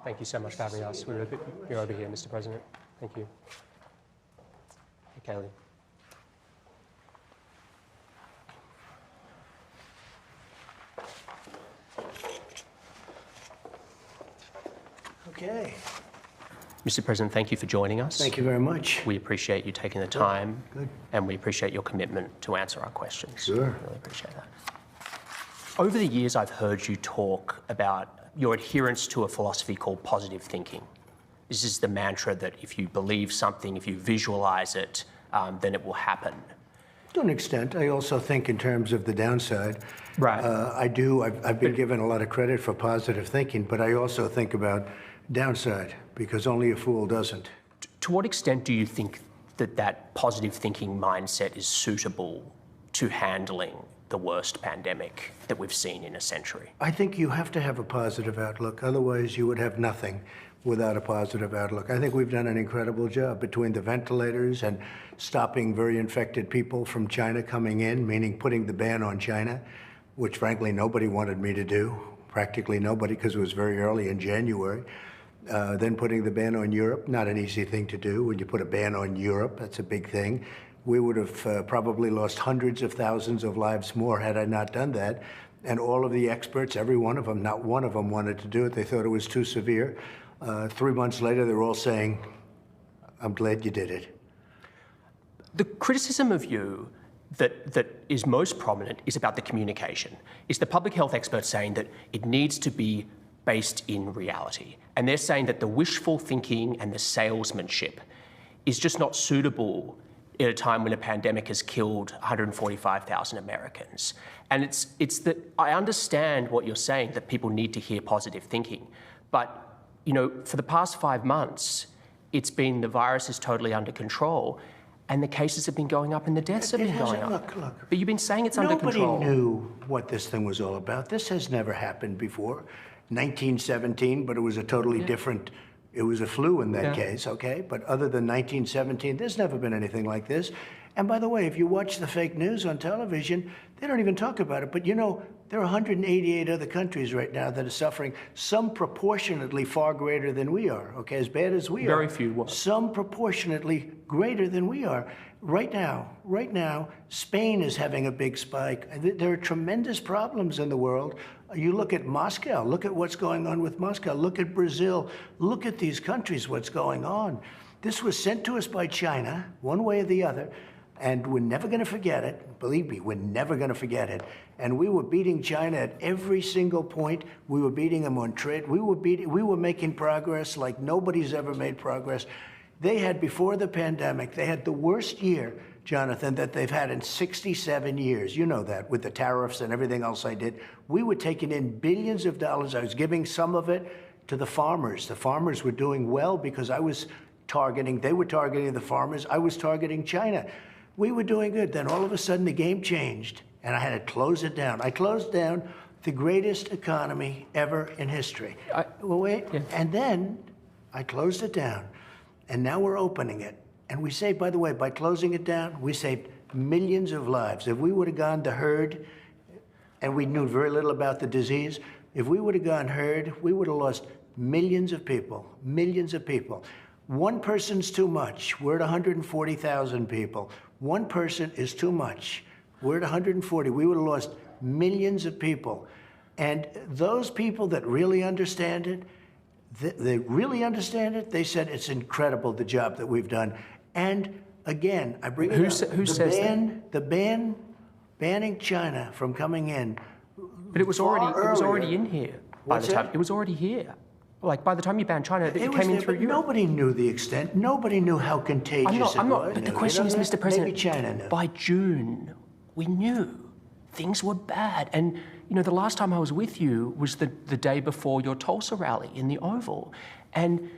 Thank you so much for having us. You're over here, Mr. President. Thank you. Hey, Kaylee. Okay. Mr. President, thank you for joining us. Thank you very much. We appreciate you taking the time. Good. And we appreciate your commitment to answer our questions. Sure. Really appreciate that. Over the years, I've heard you talk about your adherence to a philosophy called positive thinking. This is the mantra that if you believe something, if you visualize it, then it will happen. To an extent, I also think in terms of the downside. Right. I've been given a lot of credit for positive thinking, but I also think about downside, because only a fool doesn't. To what extent do you think that that positive thinking mindset is suitable to handling the worst pandemic that we've seen in a century? I think you have to have a positive outlook. Otherwise, you would have nothing without a positive outlook. I think we've done an incredible job between the ventilators and stopping very infected people from China coming in, meaning putting the ban on China, which frankly nobody wanted me to do, practically nobody, because it was very early in January. Then putting the ban on Europe, not an easy thing to do. When you put a ban on Europe, that's a big thing. We would have probably lost hundreds of thousands of lives more had I not done that. And all of the experts, every one of them, not one of them wanted to do it. They thought it was too severe. 3 months later, they're all saying, I'm glad you did it. The criticism of you that is most prominent is about the communication. It's the public health experts saying that it needs to be based in reality. And they're saying that the wishful thinking and the salesmanship is just not suitable at a time when a pandemic has killed 145,000 Americans. And it's that I understand what you're saying, that people need to hear positive thinking. But, you know, for the past 5 months, it's been the virus is totally under control, and the cases have been going up and the deaths have been going up. Look. But you've been saying it's under control. Nobody knew what this thing was all about. This has never happened before. 1917, but it was a totally different, it was a flu in that case, okay? But other than 1917, there's never been anything like this. And by the way, if you watch the fake news on television, they don't even talk about it. But you know, there are 188 other countries right now that are suffering, some proportionately far greater than we are, okay? As bad as we are. Very few. Some proportionately greater than we are. Right now, Spain is having a big spike. There are tremendous problems in the world. You look at Moscow, look at what's going on with Moscow. Look at Brazil, look at these countries, what's going on. This was sent to us by China, one way or the other, and we're never gonna forget it. Believe me, we're never gonna forget it. And we were beating China at every single point. We were beating them on trade. We were making progress like nobody's ever made progress. They had, before the pandemic, they had the worst year, Jonathan, that they've had in 67 years. You know that, with the tariffs and everything else I did. We were taking in billions of dollars. I was giving some of it to the farmers. The farmers were doing well because they were targeting the farmers. I was targeting China. We were doing good. Then all of a sudden the game changed and I had to close it down. I closed down the greatest economy ever in history. And then I closed it down. And now we're opening it. And we say, by the way, by closing it down, we saved millions of lives. If we would have gone the herd, and we knew very little about the disease, if we would have gone herd, we would have lost millions of people, millions of people. One person's too much. We're at 140,000 people. One person is too much. We're at 140. We would have lost millions of people. And those people that really understand it, they really understand it. They said it's incredible, the job that we've done. And again, I bring it up. Who says that? The ban, banning China from coming in. But it was already in here by the time. It was already here. Like by the time you banned China, it came in through Europe. Nobody knew the extent. Nobody knew how contagious it was. But the question is, Mr. President, maybe China knew. By June, we knew things were bad. And, the last time I was with you was the day before your Tulsa rally in the Oval. And,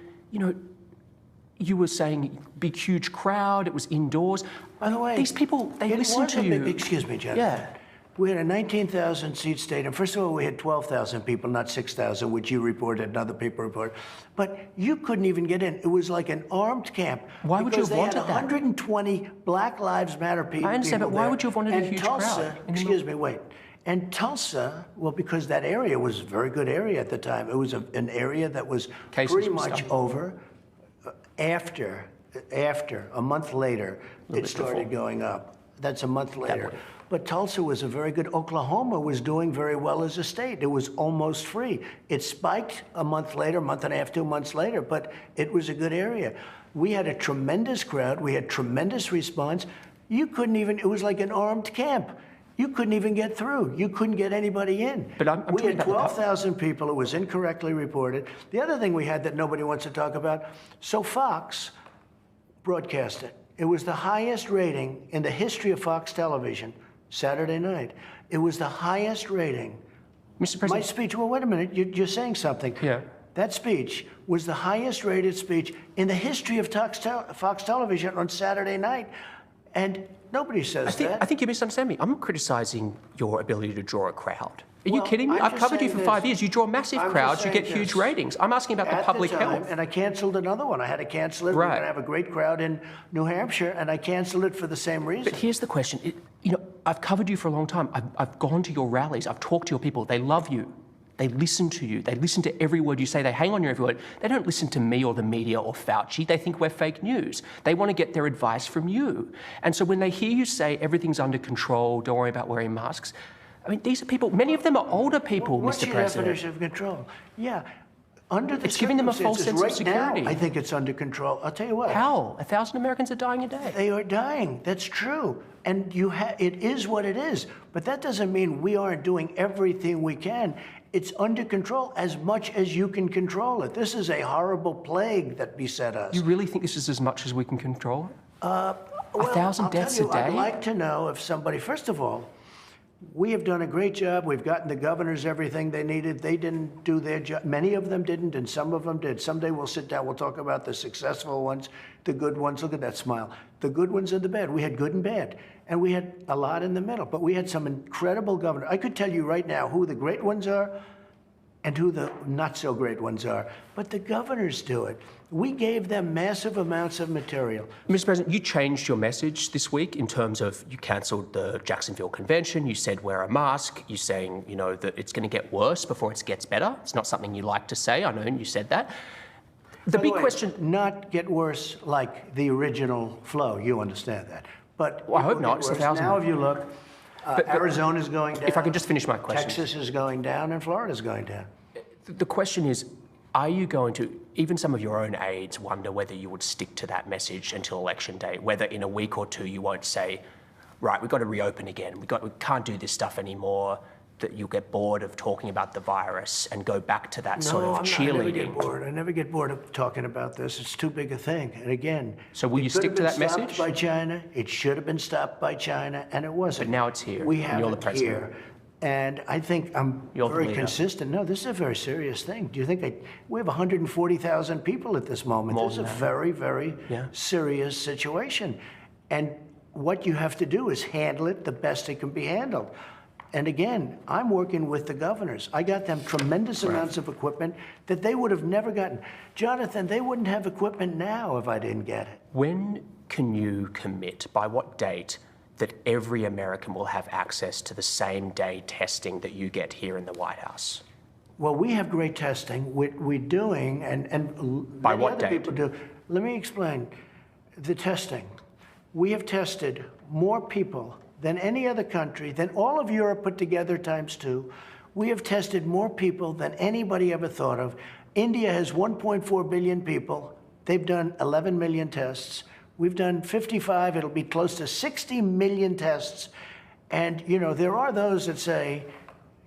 you were saying big, huge crowd, it was indoors. By the way, these people, they listen to you. Excuse me, Jonathan. Yeah. We had a 19,000 seat stadium. First of all, we had 12,000 people, not 6,000, which you reported, another paper reported. But you couldn't even get in. It was like an armed camp. Why would you have wanted that? Because they had 120 Black Lives Matter people. I understand, but why would you have wanted a huge Tulsa, crowd? excuse me, wait. And Tulsa, well, because that area was a very good area at the time. It was an area that was pretty much over. After a month later, it started going up. That's a month later. But Tulsa was a very good. Oklahoma was doing very well as a state. It was almost free. It spiked a month later, month and a half, 2 months later, but it was a good area. We had a tremendous crowd. We had tremendous response. You couldn't even, it was like an armed camp. You couldn't even get through. You couldn't get anybody in. But we had 12,000 people. It was incorrectly reported. The other thing we had that nobody wants to talk about, so Fox broadcast it. It was the highest rating in the history of Fox television, Saturday night. It was the highest rating. Mr. President. My speech, well, wait a minute, you're saying something. Yeah. That speech was the highest rated speech in the history of Fox television on Saturday night. And nobody says that. I think you misunderstand me. I'm not criticizing your ability to draw a crowd. Are you kidding me? I've covered you for 5 years. You draw massive crowds, you get huge ratings. I'm asking about the public health. And I canceled another one. I had to cancel it. We're going to have a great crowd in New Hampshire, and I canceled it for the same reason. But here's the question. I've covered you for a long time. I've gone to your rallies. I've talked to your people. They love you. They listen to you. They listen to every word you say. They hang on your every word. They don't listen to me or the media or Fauci. They think we're fake news. They want to get their advice from you. And so when they hear you say everything's under control, don't worry about wearing masks, I mean, these are people, many of them are older people, Mr. President. What's your definition of control? Yeah. Under the it's giving them a false sense of security. Now, I think it's under control. I'll tell you what. How? 1,000 Americans are dying a day. They are dying. That's true. And it is what it is. But that doesn't mean we aren't doing everything we can. It's under control as much as you can control it. This is a horrible plague that beset us. You really think this is as much as we can control? Well, 1,000 deaths a day? I'd like to know if somebody, first of all, we have done a great job. We've gotten the governors everything they needed. They didn't do their job. Many of them didn't, and some of them did. Someday we'll sit down. We'll talk about the successful ones, the good ones. Look at that smile. The good ones and the bad. We had good and bad, and we had a lot in the middle. But we had some incredible governors. I could tell you right now who the great ones are and who the not-so-great ones are. But the governors do it. We gave them massive amounts of material. Mr. President, you changed your message this week in terms of you cancelled the Jacksonville Convention. You said wear a mask. You're saying, that it's going to get worse before it gets better. It's not something you like to say. I know you said that. The big question... Not get worse like the original flow. You understand that. But I hope not. It's 1,000. Now if you look... Arizona's going down. If I could just finish my question. Texas is going down and Florida's going down. The question is, are you going to, even some of your own aides wonder whether you would stick to that message until election day, whether in a week or two you won't say, right, we've got to reopen again, we can't do this stuff anymore, that you'll get bored of talking about the virus and go back to that sort of cheerleading? I never get bored. I never get bored of talking about this. It's too big a thing. And again, so will you stick to that message? It could have been stopped by China. It should have been stopped by China, and it wasn't. But now it's here. We have you're the it president. Here. And I think I'm very consistent. No, this is a very serious thing. Do you think we have 140,000 people at this moment? This is a very, very serious situation. And what you have to do is handle it the best it can be handled. And again, I'm working with the governors. I got them tremendous amounts of equipment that they would have never gotten. Jonathan, they wouldn't have equipment now if I didn't get it. When can you commit, by what date, that every American will have access to the same day testing that you get here in the White House? Well, we have great testing. We're doing, and by what other date? People do. Let me explain. The testing. We have tested more people than any other country, than all of Europe put together times 2. We have tested more people than anybody ever thought of. India has 1.4 billion people. They've done 11 million tests. We've done 55, it'll be close to 60 million tests. And, there are those that say,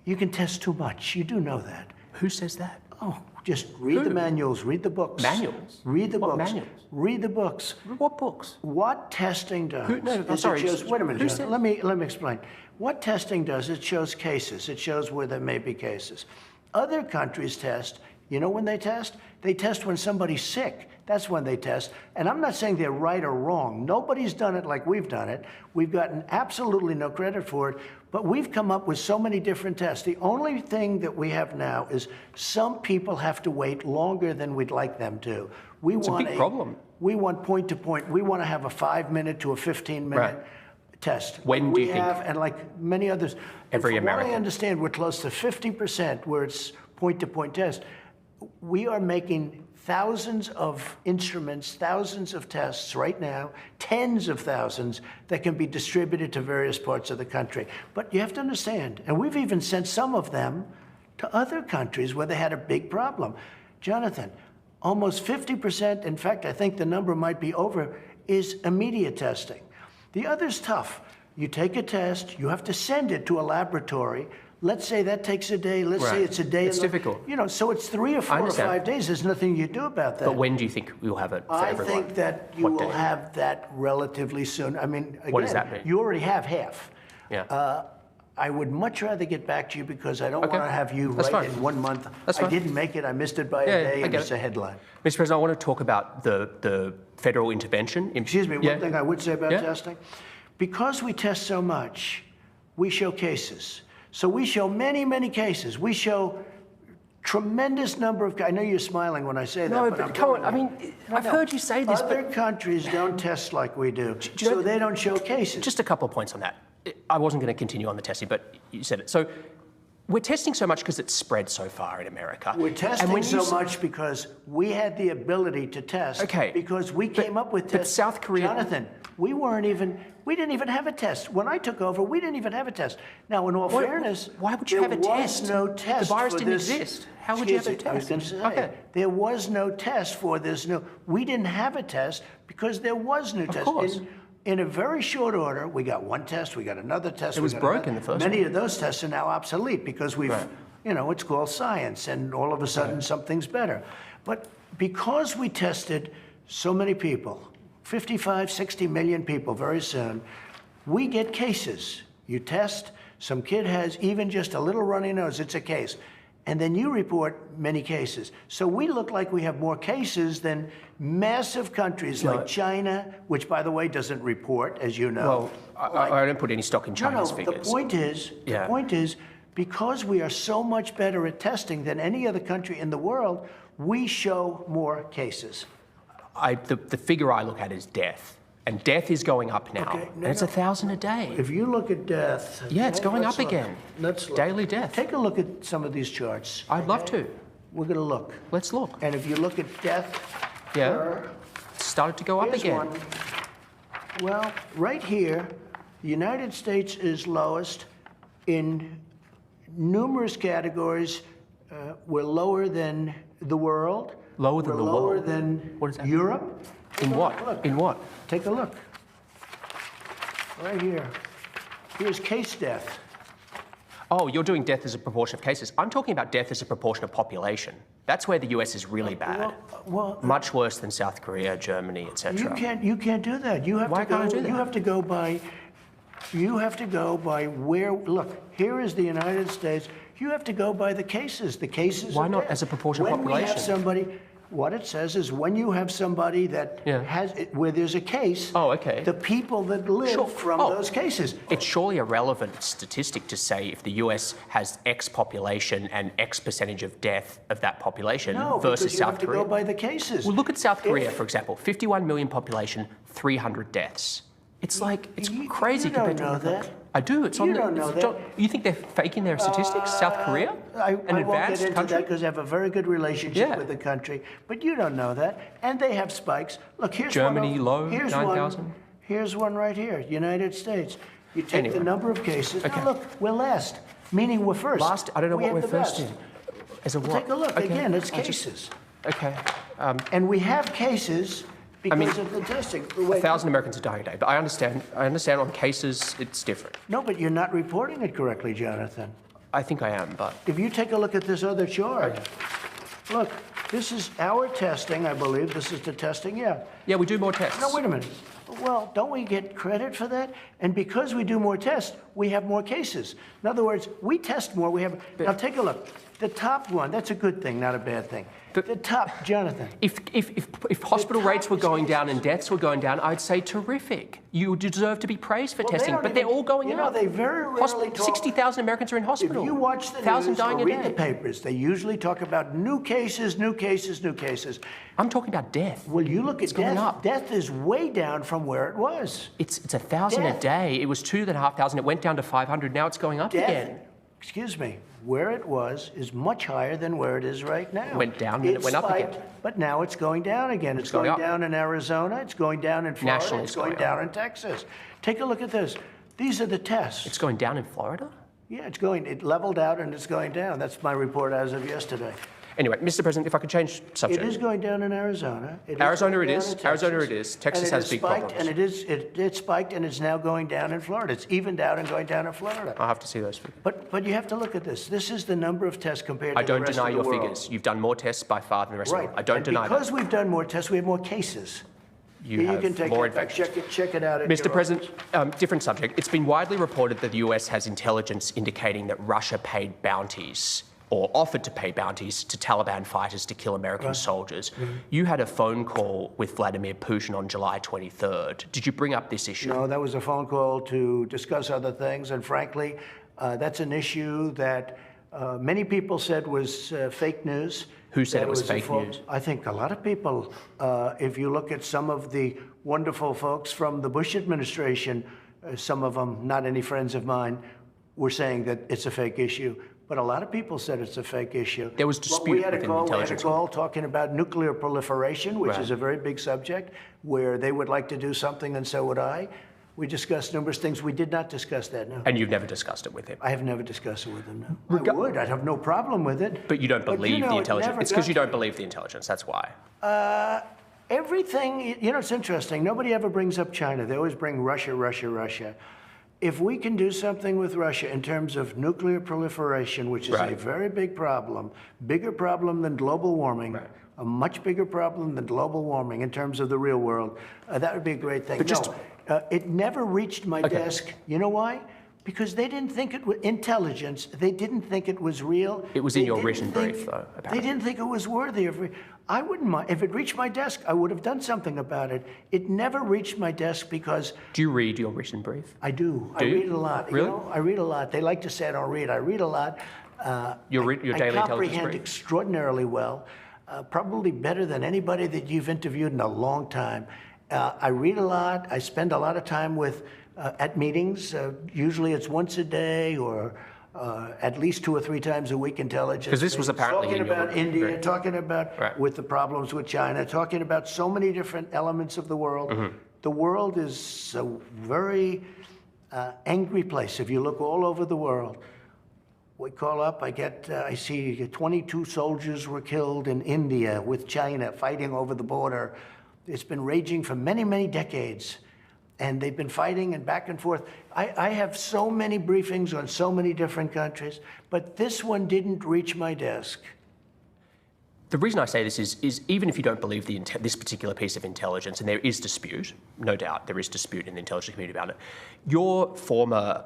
you can test too much. You do know that. Who says that? Oh, Just read the Who? manuals, read the books. Manuals? Read the What books. manuals? Read the books. What books? What testing does Who- no, I'm is sorry, it shows, wait a minute, who John, said- let me explain. What testing does, it shows cases. It shows where there may be cases. Other countries test, you know when they test? They test when somebody's sick. That's when they test. And I'm not saying they're right or wrong. Nobody's done it like we've done it. We've gotten absolutely no credit for it, but we've come up with so many different tests. The only thing that we have now is some people have to wait longer than we'd like them to. It's a big problem. We want point to point. We want to have a 5-minute to a 15-minute Right. test. When do you think? And like many others, Every and from American. what I understand, we're close to 50% where it's point-to-point test. We are making thousands of instruments, thousands of tests right now, tens of thousands that can be distributed to various parts of the country. But you have to understand, and we've even sent some of them to other countries where they had a big problem. Jonathan, almost 50%, in fact, I think the number might be over, is immediate testing. The other's tough. You take a test, you have to send it to a laboratory. Let's say that takes a day. Let's say Right. it's a day. It's difficult. You know, so it's 3 or 4 or understand. 5 days. There's nothing you do about that. But when do you think we'll have it for I everyone? think that you What will day? have that relatively soon. I mean, again, What does that mean? you already have half. Yeah. I would much rather get back to you because I don't Okay. want to have you That's write fine. in 1 month. That's I fine. didn't make it. I missed it by Yeah, a yeah, day, I and get it's it. a headline. Mr. President, I want to talk about the federal intervention. Excuse me, Yeah. one thing I would say about Yeah. testing. Because we test so much, we show cases. So we show many, many cases. We show tremendous number of, I know you're smiling when I say that, No, but but I'm come on. doing I it. mean, I've heard you say this, Other but countries don't test like we do, you know- so they don't show cases. just a couple of points on that. I wasn't going to continue on the testing, but you said it. So we're testing so much because it's spread so far in America. We're And testing when you so s- much because we had the ability to test. Okay, Because we came up with but tests. South Korea- Jonathan, we didn't even have a test. When I took over, we didn't even have a test. Now, in all fairness, why would you there have a was test? no test The virus for didn't this. exist. How would you have a Excuse me, I was test? going to say, Okay. there was no test for this new. We didn't have a test because there was no test. course. In a very short order, we got one test, we got another test. It was broken, the first Many of those tests are now obsolete because we've, Right. you know, it's called science, and all of a sudden something's better. But because we tested so many people, 55, 60 million people very soon, we get cases. You test, some kid has even just a little runny nose, it's a case. And then you report many cases. So we look like we have more cases than massive countries like China, which, by the way, doesn't report, as you know. Well, I don't put any stock in China's No, figures. the point is, because we are so much better at testing than any other country in the world, we show more cases. The figure I look at is death. And death is going up now. Okay, And it's 1,000 a day. If you look at death... Yeah, it's okay, going let's up look. again. Let's look. Daily death. Take a look at some of these charts. I'd love to. We're going to look. Let's look. And if you look at death... Yeah. per- It's started to go up here's again. one. Well, right here, the United States is lowest in numerous categories. We're lower than the world. Lower than We're the lower world? than What does that mean? Europe. In Take a what? look. In what? Take a look. Right here. Here's case death. Oh, you're doing death as a proportion of cases. I'm talking about death as a proportion of population. That's where the US is really bad. Well, Much worse than South Korea, Germany, etc. you can't do that. You have Why to go, can't I do that? You have to go by where. Look, here is the United States. You have to go by the cases. The cases. Why are not there. as a proportion of when we have population? somebody, what it says is when you have somebody that Yeah. has where there's a case. Oh, okay. The people that live Sure. from Oh. those cases. It's surely a relevant statistic to say if the US has X population and X percentage of death of that population No, versus because you South have to Korea. go by the cases. Well, look at South Korea, If- for example. 51 million population, 300 deaths. It's like, it's You- crazy you don't compared to know other that. countries. I do. It's on You the. don't know it's- that. You think they're faking their statistics? South Korea? I An won't get advanced into country? that because I have a very good relationship Yeah. with the country, but you don't know that. And they have spikes. Look, here's Germany, one. low, Here's 9,000. one. Here's one right here, United States. You take Anyway. the number of cases. Okay. Now look, we're last, meaning we're first. Last, I don't know We what have we're the first best. in. As a Well, what? take a look. Okay, Again, it's I just- cases. Okay. And we have cases because mean, of the testing. Wait, 1,000 Americans are dying a day, but I understand on cases it's different. no, but you're not reporting it correctly, Jonathan. I think I am, but If you take a look at this other chart, Look, this is our testing, I believe. This is the testing, yeah. Yeah, we do more tests. No, wait a minute. Well, don't we get credit for that? And because we do more tests, we have more cases. In other words, we test more, we have... Now, take a look. The top one, that's a good thing, not a bad thing. The top, Jonathan. If hospital rates were going down and deaths were going down, I'd say terrific. You deserve to be praised for testing, but they're all going up. You know, they very rarely talk... 60,000 Americans are in hospital. If you watch the news or read the papers, they usually talk about new cases, new cases, new cases. I'm talking about death. Well, you look at death. Up. Death is way down from where it was. It's 1,000 a day. It was 2,500. It went down to 500. Now it's going up again. Excuse me. Where it was is much higher than where it is right now. It went down and it went up again. But now it's going down again. It's going down in Arizona. It's going down in Florida. Nationally, it's going down in Texas. Take a look at this. These are the tests. It's going down in Florida? Yeah, it leveled out and it's going down. That's my report as of yesterday. Anyway, Mr. President, if I could change subject. It is going down in Arizona. Arizona it is. Arizona it is. Texas has big problems. And it spiked and it's now going down in Florida. It's evened out and going down in Florida. I'll have to see those figures. But you have to look at this. This is the number of tests compared to the rest of the world. I don't deny your figures. You've done more tests by far than the rest of the world. I don't deny that. Because we've done more tests, we have more cases. You have can take more it back. Check it out. Mr. President, different subject. It's been widely reported that the US has intelligence indicating that Russia paid bounties or offered to pay bounties to Taliban fighters to kill American soldiers. You had a phone call with Vladimir Putin on July 23rd. Did you bring up this issue? No, that was a phone call to discuss other things. And frankly, that's an issue that many people said was fake news. Who said it was fake news? I think a lot of people. If you look at some of the wonderful folks from the Bush administration, some of them, not any friends of mine, were saying that it's a fake issue. But a lot of people said it's a fake issue. There was dispute within the intelligence. We had a call talking about nuclear proliferation, which is a very big subject, where they would like to do something and so would I. We discussed numerous things. We did not discuss that, no. And you've never discussed it with him? I have never discussed it with him, no. I would. I'd have no problem with it. But you don't believe the intelligence. It's because you don't believe the intelligence. That's why. Everything, it's interesting. Nobody ever brings up China. They always bring Russia, Russia, Russia. If we can do something with Russia in terms of nuclear proliferation, which is a very big problem, bigger problem than global warming, a much bigger problem than global warming in terms of the real world, that would be a great thing. But it never reached my desk. You know why? Because they didn't think it was intelligence. They didn't think it was real. It was in your written brief, though, apparently. They didn't think it was worthy of... I wouldn't mind. If it reached my desk, I would have done something about it. It never reached my desk because... Do you read your written brief? I do. I read a lot. Really? I read a lot. They like to say I don't read. I read a lot. Your daily intelligence brief? I comprehend extraordinarily well, probably better than anybody that you've interviewed in a long time. I read a lot. I spend a lot of time at meetings. Usually it's once a day or at least 2 or 3 times a week intelligence. Because this was apparently talking about India, talking about with the problems with China, talking about so many different elements of the world. The world is a very angry place. If you look all over the world, we call up, I see 22 soldiers were killed in India with China fighting over the border. It's been raging for many, many decades. And they've been fighting and back and forth. I have so many briefings on so many different countries, but this one didn't reach my desk. The reason I say this is even if you don't believe this particular piece of intelligence, and there is dispute, no doubt, there is dispute in the intelligence community about it, your former,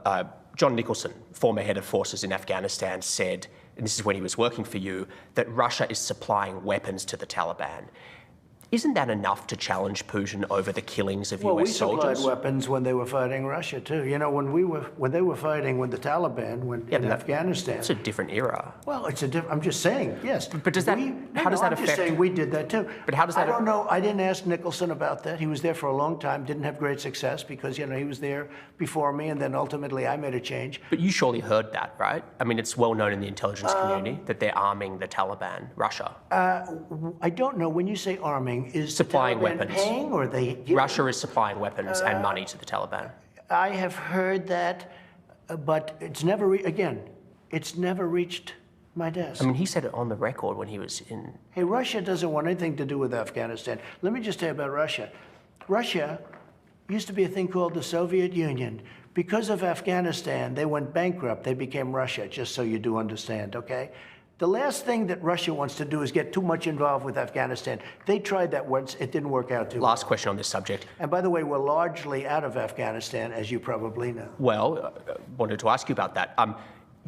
John Nicholson, former head of forces in Afghanistan, said, and this is when he was working for you, that Russia is supplying weapons to the Taliban. Isn't that enough to challenge Putin over the killings of US soldiers? We supplied weapons when they were fighting Russia too. You know, when they were fighting with the Taliban in Afghanistan. It's a different era. Well, it's a different. I'm just saying, yes. But does that? How does that affect? I'm just saying we did that too. But how does that? I don't know. I didn't ask Nicholson about that. He was there for a long time. Didn't have great success because he was there before me, and then ultimately I made a change. But you surely heard that, right? I mean, it's well known in the intelligence community that they're arming the Taliban, Russia. I don't know. When you say arming, is supplying weapons. Paying, or they? Russia is supplying weapons and money to the Taliban. I have heard that, but it's never. It's never reached my desk. I mean, he said it on the record when he was in. Hey, Russia doesn't want anything to do with Afghanistan. Let me just tell you about Russia. Russia used to be a thing called the Soviet Union. Because of Afghanistan, they went bankrupt. They became Russia, just so you do understand, okay? The last thing that Russia wants to do is get too much involved with Afghanistan. They tried that once. It didn't work out too well. Last question on this subject. And by the way, we're largely out of Afghanistan, as you probably know. Well, wanted to ask you about that.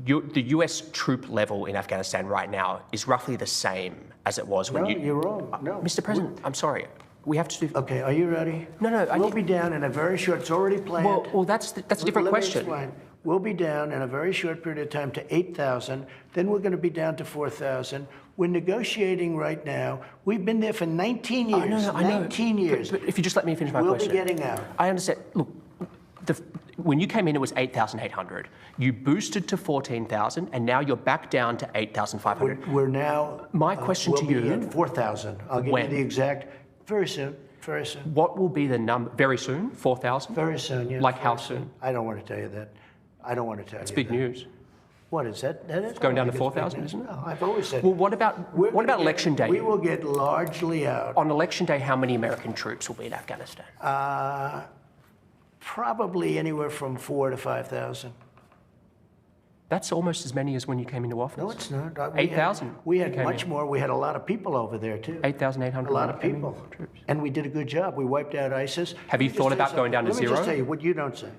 The US troop level in Afghanistan right now is roughly the same as it was when No, you're wrong. No. Mr. President, I'm sorry. We have to do... Okay, are you ready? No, We'll be down in a very short... It's already planned. Well, that's a different question. Let me explain. We'll be down in a very short period of time to 8,000. Then we're going to be down to 4,000. We're negotiating right now. We've been there for 19 years. I know. 19 years. But if you just let me finish my question. We'll be getting out. I understand. Look, when you came in, it was 8,800. You boosted to 14,000, and now you're back down to 8,500. We're now... My question to you... We'll be at 4,000. I'll give you the exact... Very soon. Very soon. What will be the number? Very soon? 4,000? Very soon, yeah. Like how soon? I don't want to tell you that. I don't want to tell you that. It's big news. What is that? It's going down to 4,000, isn't it? No, I've always said... Well, what about Election Day? We will get largely out. On Election Day, how many American troops will be in Afghanistan? Probably anywhere from 4,000 to 5,000. That's almost as many as when you came into office. No, it's not. 8,000. We had much more. We had a lot of people over there, too. 8,800. A lot of people. Troops. And we did a good job. We wiped out ISIS. Have you thought about going down to zero? Let me just tell you what you don't say.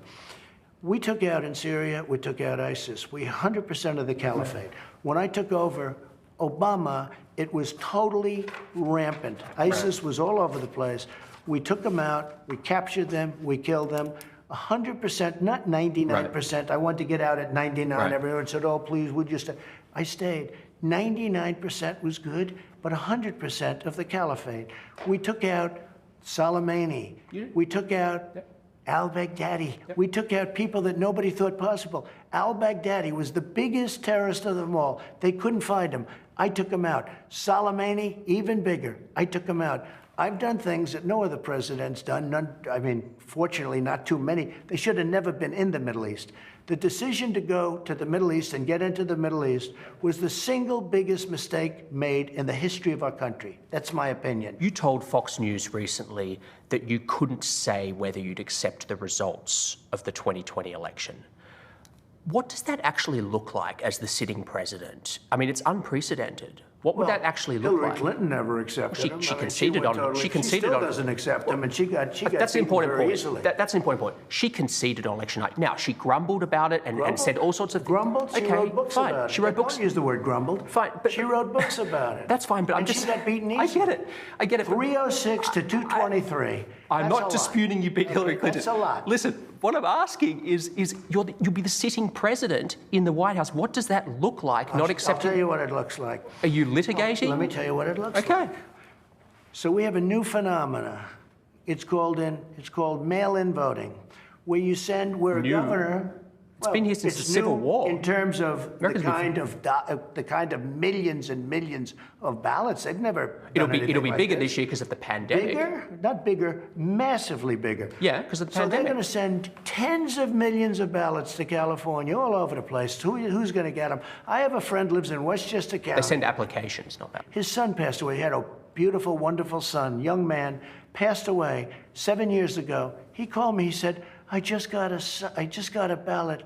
We took out in Syria, we took out ISIS. We 100% of the caliphate. When I took over Obama, it was totally rampant. ISIS was all over the place. We took them out, we captured them, we killed them. 100%, not 99%. Right. I wanted to get out at 99. Right. Everyone said, oh, please, would you stay? I stayed. 99% was good, but 100% of the caliphate. We took out Soleimani. We took out al-Baghdadi. We took out people that nobody thought possible. Al-Baghdadi was the biggest terrorist of them all. They couldn't find him. I took him out. Soleimani, even bigger. I took him out. I've done things that no other president's done. None, I mean, fortunately, not too many. They should have never been in the Middle East. The decision to go to the Middle East and get into the Middle East was the single biggest mistake made in the history of our country. That's my opinion. You told Fox News recently that you couldn't say whether you'd accept the results of the 2020 election. What does that actually look like as the sitting president? I mean, it's unprecedented. What would that actually look Hillary like? Clinton never accepted him. She conceded on him. She still doesn't accept him, and she got that's an important very point. easily. That's an important point. She conceded on election night. Now, she grumbled about it and said all sorts of things. Grumbled? She wrote books about it. She wrote books. Don't use the word grumbled. Fine. But she wrote books about it. That's fine, but I'm just... she got beaten easily. I get it. 306 to 223. I'm not disputing you beat Hillary Clinton. That's a lot. Listen, what I'm asking is you'll be the sitting president in the White House. What does that look like? Not accepting... I'll tell you what it looks like. Are you litigating? Let me tell you what it looks like. Okay. So we have a new phenomena. It's called mail-in voting, where you send a governor. It's been here since the Civil War. In terms of the kind of millions and millions of ballots, they've never. It'll be bigger this year because of the pandemic. Bigger, not bigger, massively bigger. Yeah, because of the pandemic. So they're going to send tens of millions of ballots to California, all over the place. Who's going to get them? I have a friend lives in Westchester County. They send applications, not that. His son passed away. He had a beautiful, wonderful son, young man, passed away 7 years ago. He called me. He said, I just got a ballot.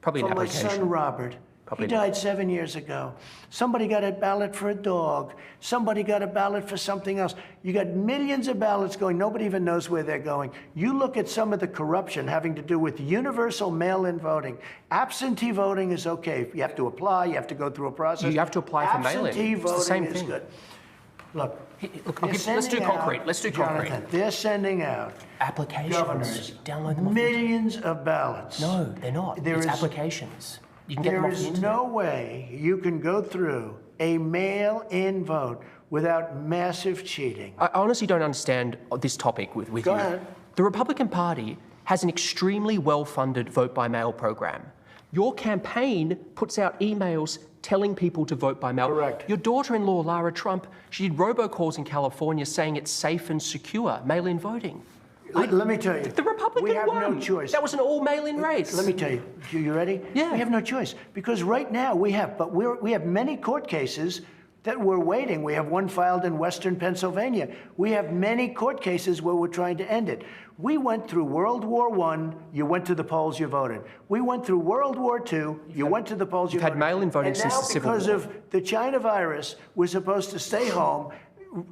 Probably for an my application. son Robert. He died 7 years ago. Somebody got a ballot for a dog. Somebody got a ballot for something else. You got millions of ballots going. Nobody even knows where they're going. You look at some of the corruption having to do with universal mail-in voting. Absentee voting is okay. You have to apply. You have to go through a process. You have to apply for mail-in. Absentee voting the same is thing. good. Look, let's do concrete. Let's do concrete. Jonathan, they're sending out applications. Governors, download them. Millions of ballots. No, they're not. It's applications. You can get them off the internet. There is no way you can go through a mail-in vote without massive cheating. I honestly don't understand this topic with you. Go ahead. The Republican Party has an extremely well-funded vote-by-mail program. Your campaign puts out emails telling people to vote by mail. Correct. Your daughter-in-law, Lara Trump, she did robocalls in California saying it's safe and secure, mail-in voting. Let me tell you. The Republican we have won. no choice. That was an all-mail-in race. Let me tell you. You ready? Yeah. We have no choice because right now we have many court cases that we're waiting. We have one filed in Western Pennsylvania. We have many court cases where we're trying to end it. We went through World War I, you went to the polls, you voted. We went through World War II, you went to the polls, you voted. You've had mail-in voting since the Civil War. And now because of the China virus, we're supposed to stay home,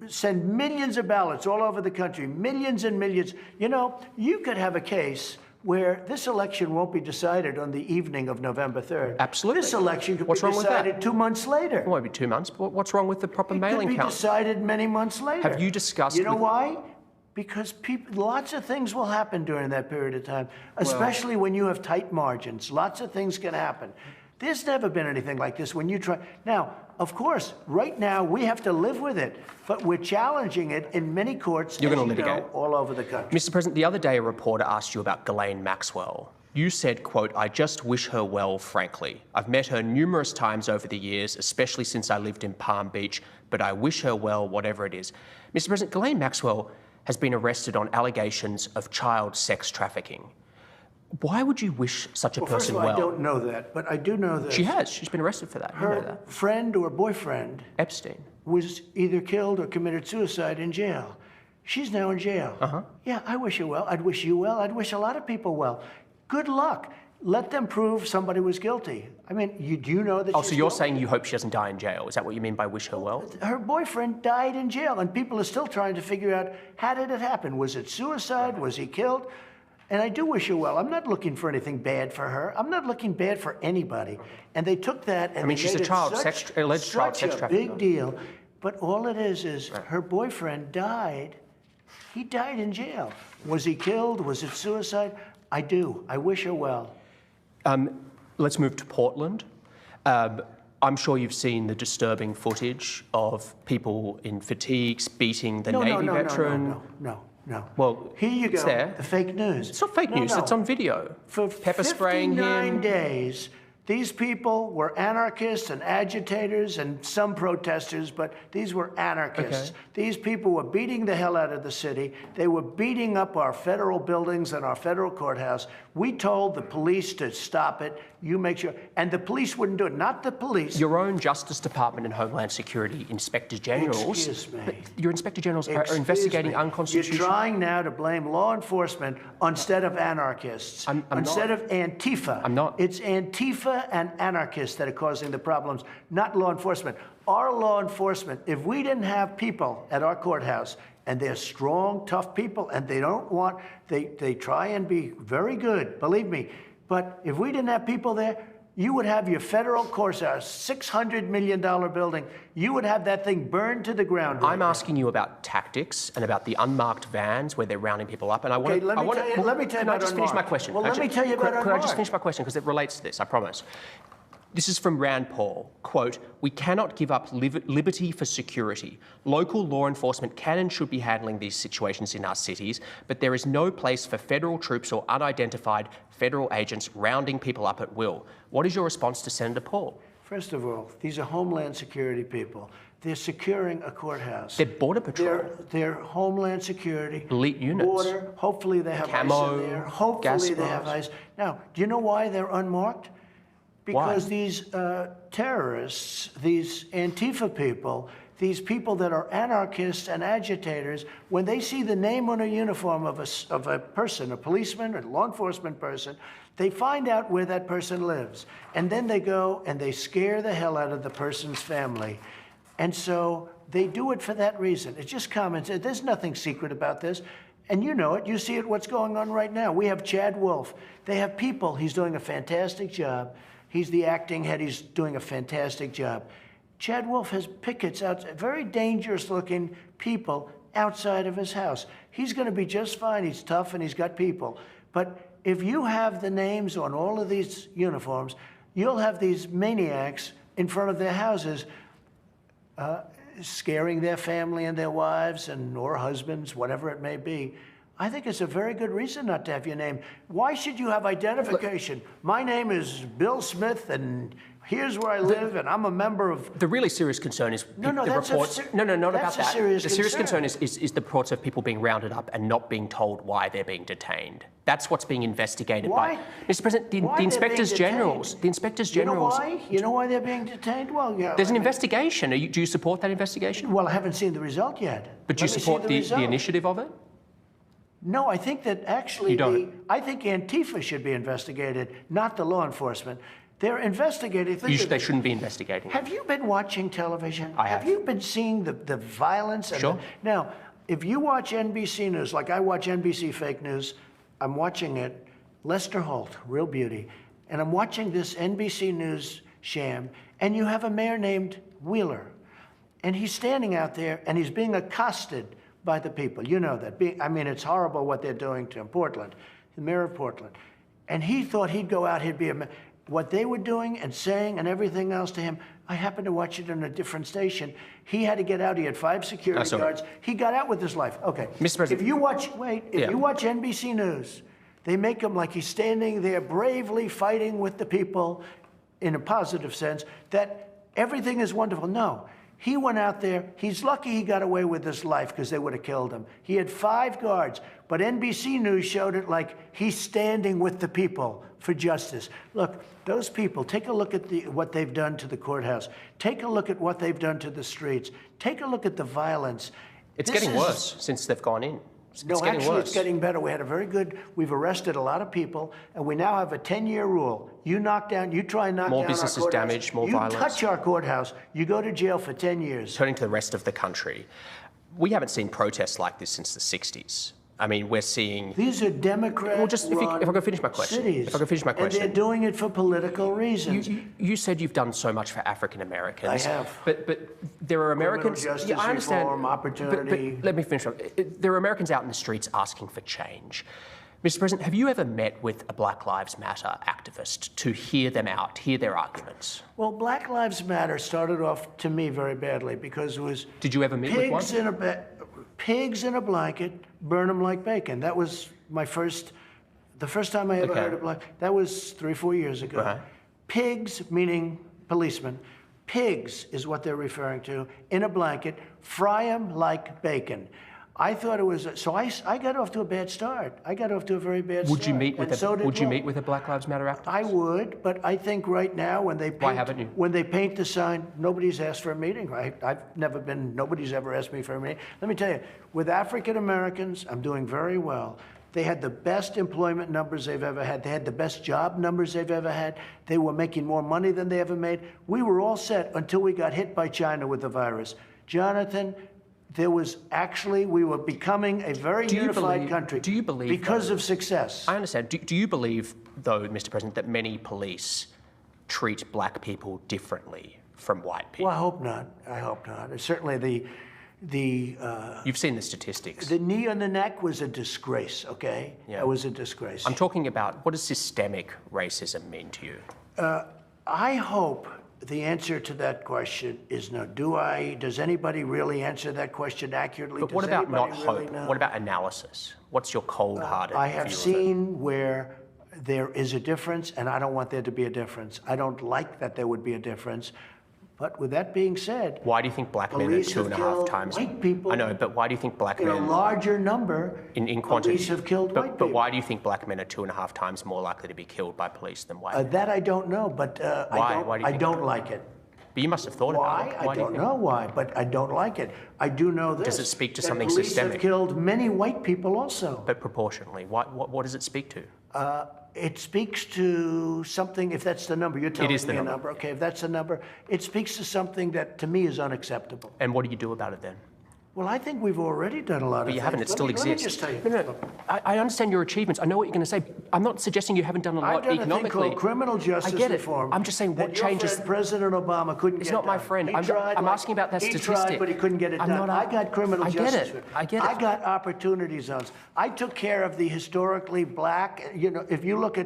send millions of ballots all over the country, millions and millions. You know, you could have a case where this election won't be decided on the evening of November 3rd. Absolutely. This election could What's be wrong with that? decided 2 months later. It won't be 2 months, but what's wrong with the proper mailing It could be count? decided many months later. Have you discussed You know with- why? Because lots of things will happen during that period of time, especially when you have tight margins. Lots of things can happen. There's never been anything like this when you try. Now, of course, right now we have to live with it, but we're challenging it in many courts, You're as going to you know, litigate. all over the country. Mr. President, the other day a reporter asked you about Ghislaine Maxwell. You said, quote, "I just wish her well, frankly. I've met her numerous times over the years, especially since I lived in Palm Beach, but I wish her well, whatever it is." Mr. President, Ghislaine Maxwell has been arrested on allegations of child sex trafficking. Why would you wish such a Well, first person of all, well? I don't know that, but I do know that She has. She's been arrested for that. You know her that. friend or boyfriend Epstein. was either killed or committed suicide in jail. She's now in jail. Yeah, I wish her well. I'd wish you well. I'd wish a lot of people well. Good luck. Let them prove somebody was guilty. I mean, do you know that Oh, she's so you're guilty? saying you hope she doesn't die in jail? Is that what you mean by wish her well? Her boyfriend died in jail, and people are still trying to figure out, how did it happen? Was it suicide? Was he killed? And I do wish her well. I'm not looking for anything bad for her. I'm not looking bad for anybody. And they took that and I mean, they she's made a it child such, sex- alleged child such sex a trafficker. big deal. But all it is her boyfriend died. He died in jail. Was he killed? Was it suicide? I do. I wish her well. Let's move to Portland. I'm sure you've seen the disturbing footage of people in fatigues beating the Navy veteran. No. Well, here you go. it's there. The fake news. It's not fake news. It's on video. For Pepper spraying 59 him. days, these people were anarchists and agitators and some protesters, but these were anarchists. Okay. These people were beating the hell out of the city. They were beating up our federal buildings and our federal courthouse. We told the police to stop it. You make sure. And the police wouldn't do it. Not the police. Your own Justice Department and Homeland Security Inspector Generals. Excuse me. Your Inspector Generals are Excuse investigating me. unconstitutional. You're trying now to blame law enforcement instead of anarchists. I'm instead not. of Antifa. I'm not. It's Antifa and anarchists that are causing the problems, not law enforcement. Our law enforcement, if we didn't have people at our courthouse, and they're strong, tough people, and they don't want, they try and be very good, believe me. But if we didn't have people there, you would have your federal courthouse, $600 million building. You would have that thing burned to the ground. I'm asking you about tactics and about the unmarked vans where they're rounding people up. And I want Okay, to. let me tell you Can I about just finish my unmarked. question? Well, let me tell you about Could I just unmarked. finish my question because it relates to this? I promise. This is from Rand Paul. Quote, "We cannot give up liberty for security. Local law enforcement can and should be handling these situations in our cities, but there is no place for federal troops or unidentified federal agents rounding people up at will." What is your response to Senator Paul? First of all, these are Homeland Security people. They're securing a courthouse. They're Border Patrol. They're Homeland Security. Elite units. Border. Hopefully they have Camo, ice in there. gas Hopefully they have masks. ice. Now, do you know why they're unmarked? Because Why? these terrorists, these Antifa people, these people that are anarchists and agitators, when they see the name on a uniform of a person, a policeman, a law enforcement person, they find out where that person lives. And then they go and they scare the hell out of the person's family. And so they do it for that reason. It's just common sense. There's nothing secret about this. And you know it. You see it, what's going on right now. We have Chad Wolf. They have people. He's doing a fantastic job. He's the acting head. He's doing a fantastic job. Chad Wolf has pickets outside, very dangerous-looking people outside of his house. He's going to be just fine. He's tough and he's got people. But if you have the names on all of these uniforms, you'll have these maniacs in front of their houses scaring their family and their wives and or husbands, whatever it may be. I think it's a very good reason not to have your name. Why should you have identification? My name is Bill Smith, and here's where I live, and I'm a member of... The really serious concern is No, the that's reports. No, not about that. Serious the serious concern is the reports of people being rounded up and not being told why they're being detained. That's what's being investigated by Mr. President. The inspectors generals. The inspectors generals. You know why they're being detained? Well, yeah. There's an investigation. Do you support that investigation? Well, I haven't seen the result yet. But do you support the initiative of it? No, I think that actually, You don't. I think Antifa should be investigated, not the law enforcement. They're investigating things. They shouldn't be investigating. Have you been watching television? I have. Have you been seeing the violence? Sure. Now, if you watch NBC News, like I watch NBC fake news, I'm watching it, Lester Holt, real beauty, and I'm watching this NBC News sham, and you have a mayor named Wheeler, and he's standing out there, and he's being accosted by the people. You know that. I mean, it's horrible what they're doing to him. Portland, the mayor of Portland. And he thought he'd go out, he'd be what they were doing and saying and everything else to him. I happened to watch it on a different station. He had to get out. He had 5 security guards. He got out with his life. Okay. Mr. President. If you watch NBC News, they make him like he's standing there bravely fighting with the people in a positive sense, that everything is wonderful. No. He went out there. He's lucky he got away with his life because they would have killed him. He had 5 guards, but NBC News showed it like he's standing with the people for justice. Look, those people, take a look at what they've done to the courthouse. Take a look at what they've done to the streets. Take a look at the violence. It's getting worse since they've gone in. No, actually, it's getting better. We had we've arrested a lot of people, and we now have a 10-year rule. You try and knock down our courthouse. More businesses damaged, more violence. You touch our courthouse, you go to jail for 10 years. Turning to the rest of the country, we haven't seen protests like this since the 60s. I mean, we're seeing... These are Democrat-run if I can finish my question. Cities. If I can finish my question. And they're doing it for political reasons. You said you've done so much for African Americans. I have. But there are Americans... Criminal justice I understand, reform, opportunity. But let me finish. There are Americans out in the streets asking for change. Mr. President, have you ever met with a Black Lives Matter activist to hear them out, hear their arguments? Well, Black Lives Matter started off, to me, very badly because it was... Did you ever meet with one? Pigs in a blanket, burn them like bacon. That was the first time I ever heard of black. That was 3 or 4 years ago. Uh-huh. Pigs, meaning policemen. Pigs is what they're referring to, in a blanket, fry them like bacon. I thought it was, so I got off to a bad start. I got off to a very bad start. Would you meet with a Black Lives Matter activist? I would, but I think right now when they paint, Why haven't you? When they paint the sign, nobody's asked for a meeting, right? Nobody's ever asked me for a meeting. Let me tell you, with African Americans, I'm doing very well. They had the best employment numbers they've ever had. They had the best job numbers they've ever had. They were making more money than they ever made. We were all set until we got hit by China with the virus. Jonathan, we were becoming a very unified country. Do you believe because of success? I understand. Do you believe, though, Mr. President, that many police treat black people differently from white people? Well, I hope not. I hope not. Certainly You've seen the statistics. The knee on the neck was a disgrace, okay? Yeah. It was a disgrace. I'm talking about, what does systemic racism mean to you? I hope the answer to that question is no. Does anybody really answer that question accurately? But what about not hope? What about analysis? What's your cold-hearted I have view seen where there is a difference, and I don't want there to be a difference. I don't like that there would be a difference. But with that being said, why do you think black men are 2.5 times? White people. I know, but why do you think black in men? a larger number In quantity. Police have killed white people. But why do you think black men are 2.5 times more likely to be killed by police than white men? That I don't know, but Why? Why do you I think don't like it. But you must have thought about it. Why? I don't know why, but I don't like it. I do know this. Does it speak to that something police systemic? Have killed many white people also. But proportionally, what does it speak to? It speaks to something, if that's the number, you're telling the me number. a number. Okay, if that's the number, it speaks to something that to me is unacceptable. And what do you do about it then? Well, I think we've already done a lot of things. But you haven't, it still exists. Let me just tell you. No. I understand your achievements. I know what you're going to say. I'm not suggesting you haven't done a lot I've done economically. a thing called criminal justice I get it. reform. I'm just saying what changes. Your friend, President Obama couldn't It's get not my done. friend. He I'm asking about that statistic. He tried, but he couldn't get it done. I got criminal justice. I get it. I got opportunity zones. I took care of the historically black. You know, if you look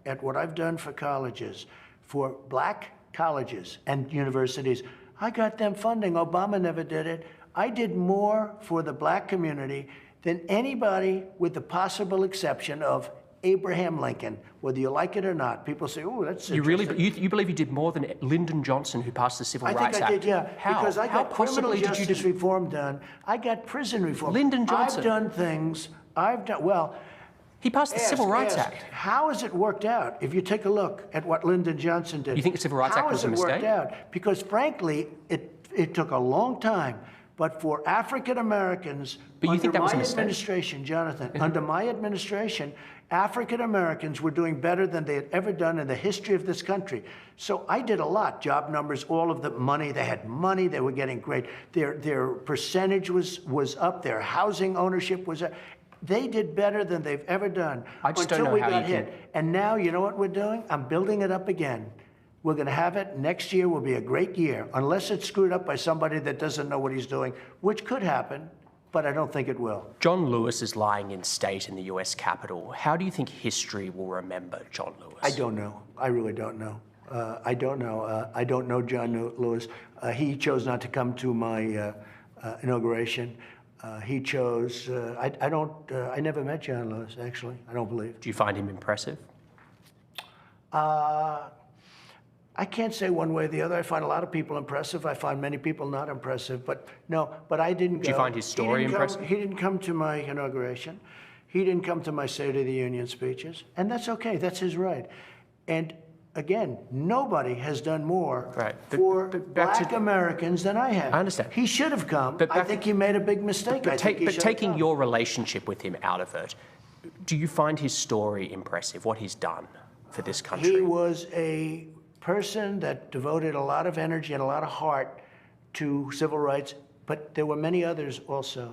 at what I've done for colleges, for black colleges and universities, I got them funding. Obama never did it. I did more for the black community than anybody, with the possible exception of Abraham Lincoln. Whether you like it or not, people say, "Oh, that's interesting." You believe you did more than Lyndon Johnson, who passed the Civil Rights Act? I think I did, yeah. How? Because I How got possibly criminal did you justice reform done. I got prison reform. Lyndon Johnson. I've done things. Well. He passed the Civil Rights ask, Act. How has it worked out? If you take a look at what Lyndon Johnson did. You think the Civil Rights Act was a mistake? How has it worked out? Because frankly, it took a long time. But for African Americans, under my administration, Jonathan, under my administration, African Americans were doing better than they had ever done in the history of this country. So I did a lot. Job numbers, all of the money. They had money. They were getting great. Their percentage was up. Their housing ownership was up. They did better than they've ever done until we got hit. And now, you know what we're doing? I'm building it up again. We're going to have it. Next year will be a great year, unless it's screwed up by somebody that doesn't know what he's doing, which could happen, but I don't think it will. John Lewis is lying in state in the US Capitol. How do you think history will remember John Lewis? I don't know. I really don't know. I don't know. I don't know John Lewis. He chose not to come to my inauguration. He chose, I never met John Lewis, actually. I don't believe. Do you find him impressive? I can't say one way or the other. I find a lot of people impressive. I find many people not impressive. But I didn't go. Do you find his story impressive? He didn't come to my inauguration. He didn't come to my State of the Union speeches. And that's okay. That's his right. And again, nobody has done more for black Americans than I have. I understand. He should have come. I think he made a big mistake. But taking your relationship with him out of it, do you find his story impressive, what he's done for this country? He was a person that devoted a lot of energy and a lot of heart to civil rights, but there were many others also.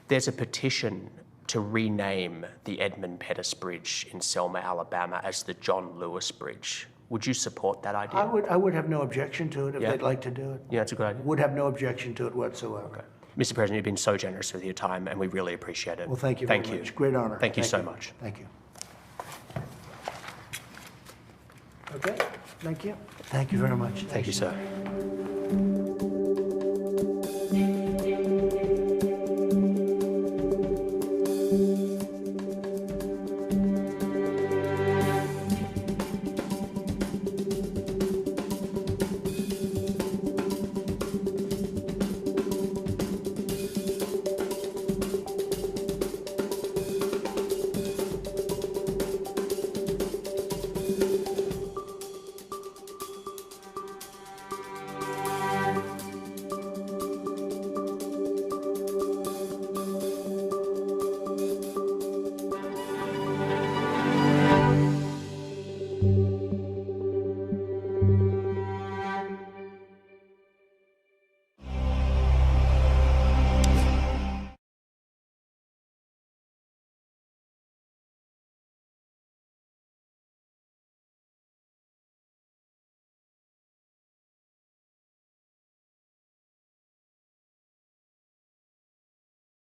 There's a petition to rename the Edmund Pettus Bridge in Selma, Alabama as the John Lewis Bridge. Would you support that idea? I would have no objection to it if they'd like to do it. Yeah, that's a good idea. Would have no objection to it whatsoever. Okay. Mr. President, you've been so generous with your time, and we really appreciate it. Well, thank you very much. Great honor. Thank you so much. Thank you. Okay, thank you. Thank you very much. Thank you, sir.